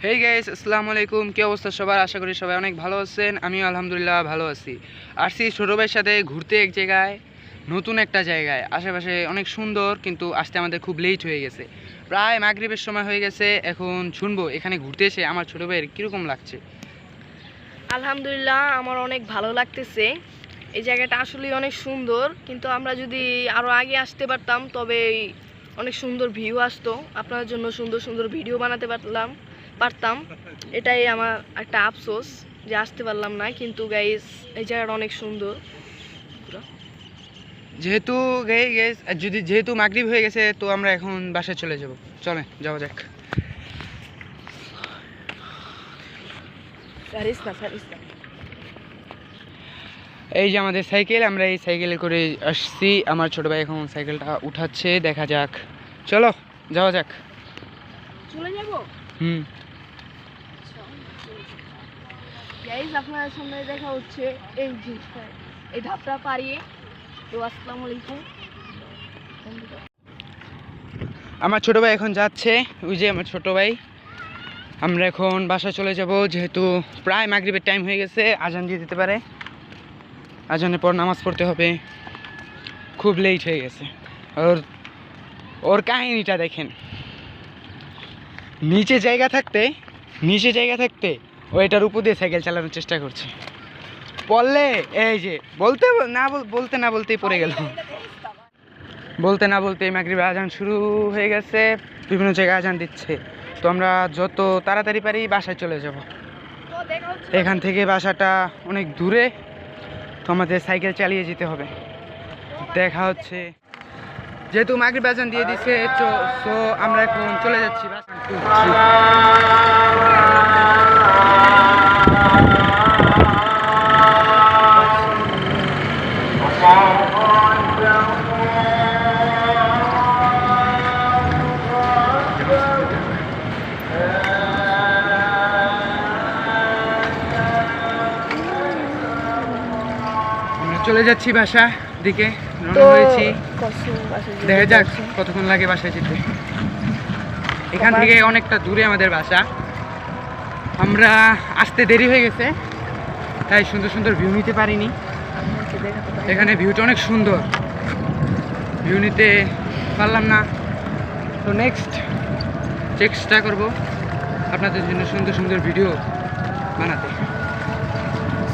Hey guys, আসসালামু আলাইকুম। কি অবস্থা সবার? আশা করি সবাই অনেক ভালো আছেন। আমিও আলহামদুলিল্লাহ ভালো আছি। আসছি ছোটো ভাইয়ের সাথে ঘুরতে এক জায়গায়, নতুন একটা জায়গায়। আশেপাশে অনেক সুন্দর, কিন্তু আসতে আমাদের খুব লেট হয়ে গেছে। প্রায় মাগরিবের সময় হয়ে গেছে। এখন শুনবো এখানে ঘুরতে এসে আমার ছোটো ভাইয়ের কীরকম লাগছে। আলহামদুলিল্লাহ, আমার অনেক ভালো লাগতেছে। এই জায়গাটা আসলে অনেক সুন্দর, কিন্তু আমরা যদি আরও আগে আসতে পারতাম তবে অনেক সুন্দর ভিউ আসতো, আপনার জন্য সুন্দর সুন্দর ভিডিও বানাতে পারতাম। এটাই আমার একটা আফসোস যে আসতে পারলাম না। কিন্তু গাইস, এই জায়গাটা অনেক সুন্দর। যেহেতু মাগরিব হয়ে গেছে, তো আমরা এখন বাসায় চলে যাব। চলে যাওয়া যাক। এই যে আমাদের সাইকেল, আমরা এই সাইকেলে করে আসছি। আমার ছোট ভাই এখন সাইকেলটা উঠাচ্ছে, দেখা যাক। চলো যাওয়া যাক। চলে যাব। গাইস, আপনার সামনে দেখা হচ্ছে এই জিনিসটা, এই ধাপটা পারিয়ে। তো আসসালামু আলাইকুম। আমার ছোট ভাই এখন যাচ্ছে, ওই যে আমার ছোট ভাই। আমরা এখন বাসায় চলে যাব, যেহেতু প্রায় মাগরিবের টাইম হয়ে গেছে। আজান দিয়ে দিতে পারে, আজানের পর নামাজ পড়তে হবে। খুব লেট হয়ে গেছে। ওর কাহিনীটা দেখেন। নিচে জায়গা থাকতে ও এটার উপর দিয়ে সাইকেল চালানোর চেষ্টা করছে। পড়লে এই যে বলতে না বলতেই পড়ে গেল। বলতে না বলতেই মাগরিবের আজান শুরু হয়ে গেছে। বিভিন্ন জায়গায় আজান দিচ্ছে। তো আমরা যত তাড়াতাড়ি পারি বাসায় চলে যাব। এখান থেকে বাসাটা অনেক দূরে, তো আমাদের সাইকেল চালিয়ে যেতে হবে। দেখা হচ্ছে। যেহেতু মাগরিব আজান দিয়ে দিচ্ছে, তো আমরা এখন চলে যাচ্ছি চলে যাচ্ছি বাসা দিকে রওনা হয়েছি। দেখা যাক কতক্ষণ লাগে বাসায় যেতে। এখান থেকে অনেকটা দূরে আমাদের বাসা। আমরা আসতে দেরি হয়ে গেছে, তাই সুন্দর সুন্দর ভিউ নিতে পারিনি। এখানে ভিউটা অনেক সুন্দর, ভিউ নিতে পারলাম না। তো নেক্সট চেষ্টা করব আপনাদের জন্য সুন্দর সুন্দর ভিডিও বানাতে।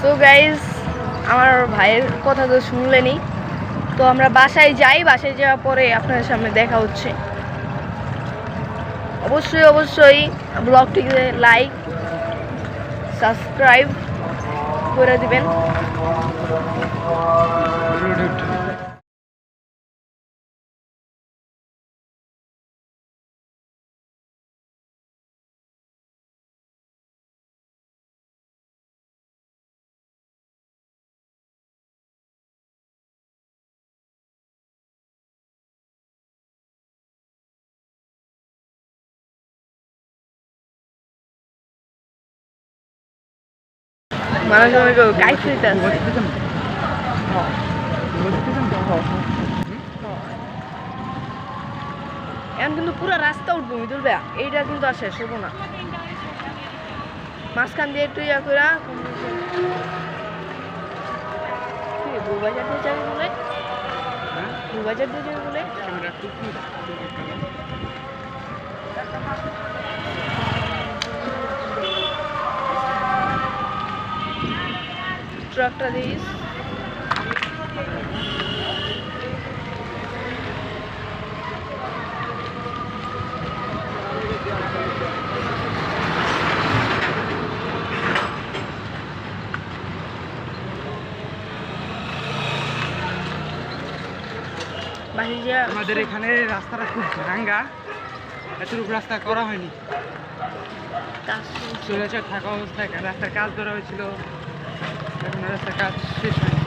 সো গাইস, আমার ভাইয়ের কথা তো শুনলেনি। তো আমরা বাসায় যাই, বাসায় যাওয়ার পরে আপনাদের সামনে দেখা হচ্ছে। অবশ্যই ব্লগটিকে লাইক সাবস্ক্রাইব করে দিবেন। মানুষ গাইড দিতে আছে। এখন কিন্তু পুরো রাস্তা উঠবো মিদুল ভাইয়া, এইটা কিন্তু আর শেষ হবো না। মাঝখান দিয়ে একটু ইয়া করে বউবাজার দিয়ে যাবে বলে, বউবাজার দিয়ে যাবে বলে। ট্রাকটা দিস। আমাদের এখানে রাস্তাটা খুব ভাঙ্গা, এতটুকু রাস্তা করা হয়নি। চলেছে থাকা অবস্থায় রাস্তার কাজ ধরা হয়েছিল, এখন রাস্তার কাজ শেষ হয়নি।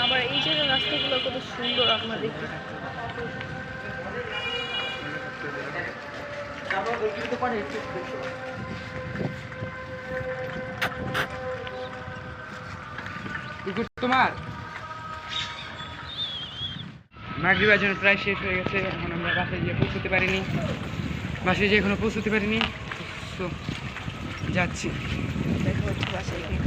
আবার এই জায়গার রাস্তাগুলো কত সুন্দর আপনার দেখতে। মাগরিব আজান প্রায় শেষ হয়ে গেছে, এখন আমরা বাসায় গিয়ে পৌঁছতে পারিনি, বাসায় গিয়ে এখনো পৌঁছতে পারিনি, তো যাচ্ছি। দেখা হচ্ছে বাসায় গিয়ে।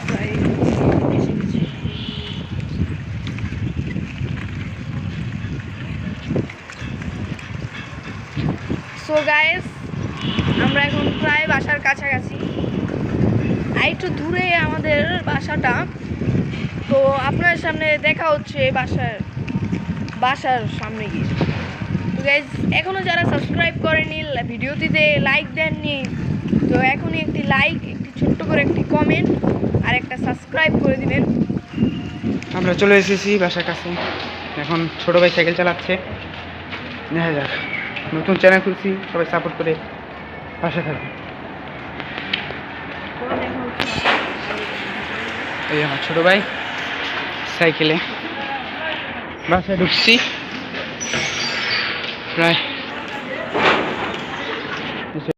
প্রায় এসে গেছি। সো গাইস, আমরা এখন প্রায় বাসার কাছাকাছি, আর একটু দূরে আমাদের বাসাটা। তো আপনার সামনে দেখা হচ্ছে বাসার সামনে গিয়ে। তো গাইস, এখনো যারা সাবস্ক্রাইব করেনি, ভিডিওটিতে লাইক দেননি, তো এখনই একটি লাইক, একটি ছোট্ট করে একটি কমেন্ট আর একটা সাবস্ক্রাইব করে দিবেন। আমরা চলে এসেছি বাসার কাছে, এখন ছোট ভাই সাইকেল চালাচ্ছে, দেখা যাক। নতুন চ্যানেল খুলছি, সবাই সাপোর্ট করে পাশে থাকবে। এই আমার ছোট ভাই সাইকেলে বাসায় ঢুকছি, প্রায়